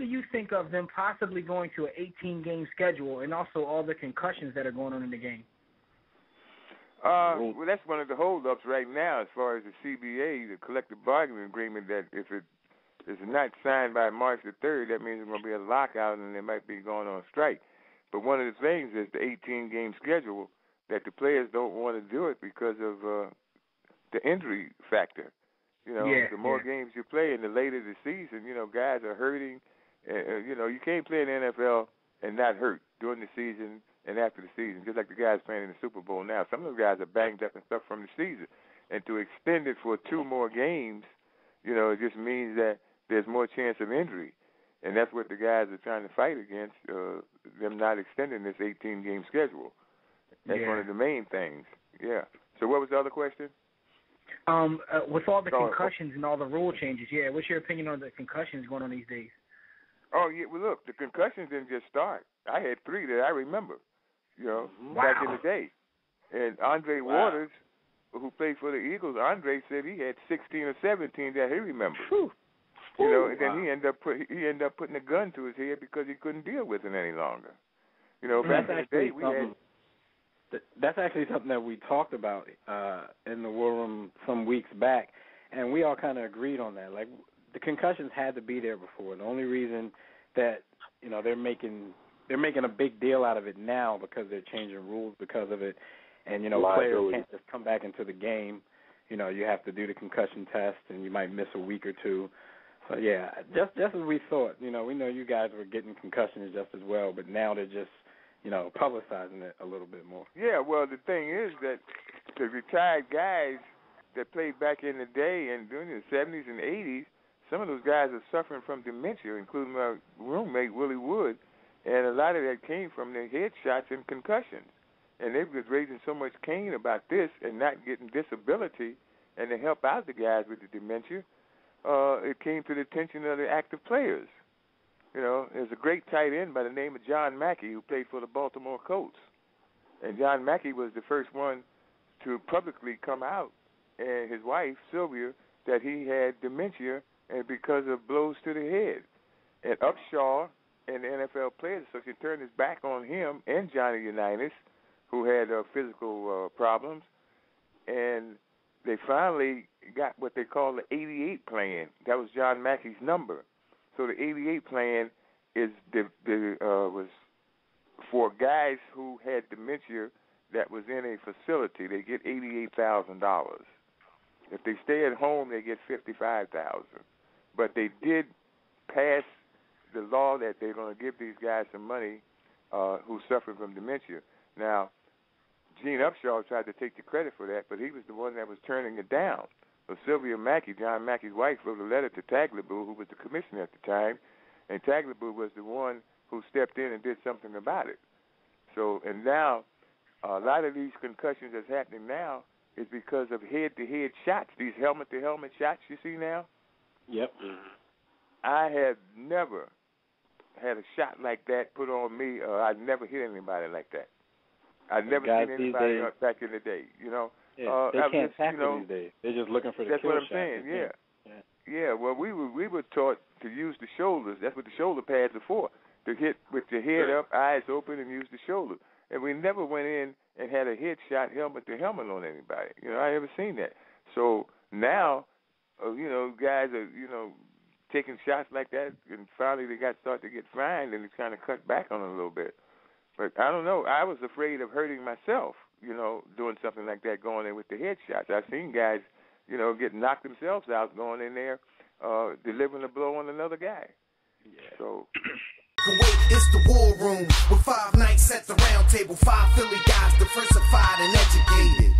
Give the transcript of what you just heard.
do you think of them possibly going to an 18-game schedule and also all the concussions that are going on in the game? Well, that's one of the holdups right now as far as the CBA, the collective bargaining agreement, that if it is not signed by March the 3rd, that means there's going to be a lockout and they might be going on strike. But one of the things is the 18-game schedule, that the players don't want to do it because of the injury factor. You know, the more games you play and the later the season, you know, guys are hurting. You know, you can't play in the NFL and not hurt during the season and after the season, just like the guys playing in the Super Bowl now. Some of those guys are banged up and stuff from the season. And to extend it for 2 more games, you know, it just means that there's more chance of injury. And that's what the guys are trying to fight against, them not extending this 18-game schedule. That's one of the main things. Yeah. So what was the other question? With all the concussions and all the rule changes, what's your opinion on the concussions going on these days? Oh, yeah, well, look, the concussions didn't just start. I had 3 that I remember, you know, back in the day. And Andre Waters, who played for the Eagles, Andre said he had 16 or 17 that he remembered. You know, and then he ended up putting a gun to his head because he couldn't deal with it any longer. You know, back in the day we had... That's actually something that we talked about in the war room some weeks back, and we all kind of agreed on that. Like, the concussions had to be there before. The only reason that, you know, they're making a big deal out of it now because they're changing rules because of it, and, you know, players can't just come back into the game. You know, you have to do the concussion test, and you might miss a week or 2. So, yeah, just as we thought. You know, we know you guys were getting concussions just as well, but now they're just, you know, publicizing it a little bit more. Yeah, well, the thing is that the retired guys that played back in the day and during the 70s and 80s, some of those guys are suffering from dementia, including my roommate, Willie Wood, and a lot of that came from their headshots and concussions. And they was raising so much cane about this and not getting disability and to help out the guys with the dementia, it came to the attention of the active players. You know, there's a great tight end by the name of John Mackey who played for the Baltimore Colts. And John Mackey was the first one to publicly come out, and his wife, Sylvia, that he had dementia and because of blows to the head. And Upshaw and the NFL Players Association turned his back on him and Johnny Unitas, who had physical problems. And they finally got what they call the 88 plan. That was John Mackey's number. So the 88 plan is was for guys who had dementia that was in a facility. They get $88,000. If they stay at home, they get $55,000. But they did pass the law that they're going to give these guys some money who suffer from dementia. Now, Gene Upshaw tried to take the credit for that, but he was the one that was turning it down. So Sylvia Mackey, John Mackey's wife, wrote a letter to Tagliabue, who was the commissioner at the time, and Tagliabue was the one who stepped in and did something about it. So, and now, a lot of these concussions that's happening now is because of head-to-head shots, these helmet-to-helmet shots you see now. Yep. I have never had a shot like that put on me. I've never hit anybody like that. I've never seen anybody back in the day, you know. Yeah, they can't tackle these days. They're just looking for the kill shot. That's what I'm saying, yeah. Well, we were taught to use the shoulders. That's what the shoulder pads are for, to hit with your head up, eyes open, and use the shoulder. And we never went in and had a headshot helmet-to-helmet on anybody. You know, I never seen that. So now, you know, guys are, you know, taking shots like that, and finally they start to get fined, and it's kind of cut back on it a little bit. But I don't know. I was afraid of hurting myself, you know, doing something like that, going in with the headshots. I've seen guys, you know, get knocked themselves out going in there, delivering a blow on another guy. Yeah. So. It's the war room with 5 nights at the round table. 5 Philly guys, diversified and educated.